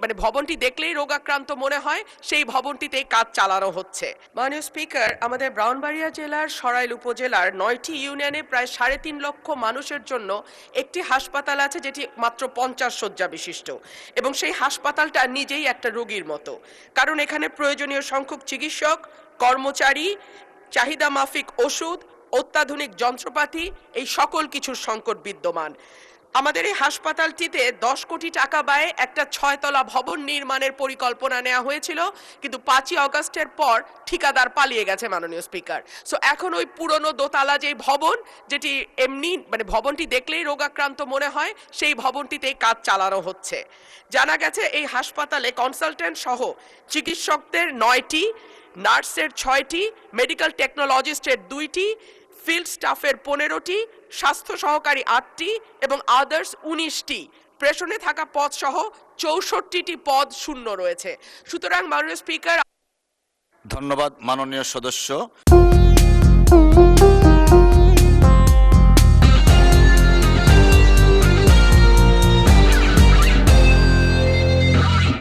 মানে ভবনটি দেখলেই রোগাক্রান্ত মনে হয় সেই ভবনটিতেই কাজ চালানো হচ্ছে। মাননীয় স্পিকার, আমাদের ব্রাহ্মণবাড়িয়া জেলার সরাইল উপজেলার ৯টি ইউনিয়নে প্রায় ৩.৫ লক্ষ মানুষের জন্য একটি হাসপাতাল আছে যেটি মাত্র ৫০ শয্যা বিশিষ্ট, এবং সেই হাসপাতালটা নিজেই একটা রোগীর মতো, কারণ এখানে প্রয়োজনীয় সংখ্যক চিকিৎসক, কর্মচারী, চাহিদা মাফিক ওষুধ, অত্যাধুনিক যন্ত্রপাতি, এই সকল কিছুর সংকট বিদ্যমান। আমাদের এই হাসপাতালটিতে ১০ কোটি টাকা ব্যয়ে একটা ৬ তলা ভবন নির্মাণের পরিকল্পনা নেওয়া হয়েছিল, কিন্তু ৫ই আগস্টের পর ঠিকাদার পালিয়ে গেছে মাননীয় স্পিকার। সো এখন ওই পুরনো দোতলা যে ভবন, যেটি এমনি মানে ভবনটি দেখলেই রোগাক্রান্ত মনে হয়, সেই ভবনটিতেই কাজ চালানো হচ্ছে। জানা গেছে এই হাসপাতালে কনসালটেন্ট সহ চিকিৎসকদের ৯টি, নার্সের ৬টি, মেডিকেল টেকনোলজিস্টের ২টি, ফিল্ড স্টাফের 15টি, স্বাস্থ্য সহকারী 8টি এবং আদার্স 19টি, প্রেষণে থাকা পদ সহ 64টি পদ শূন্য রয়েছে। সুতরাং মাননীয় স্পিকার, ধন্যবাদ মাননীয় সদস্য।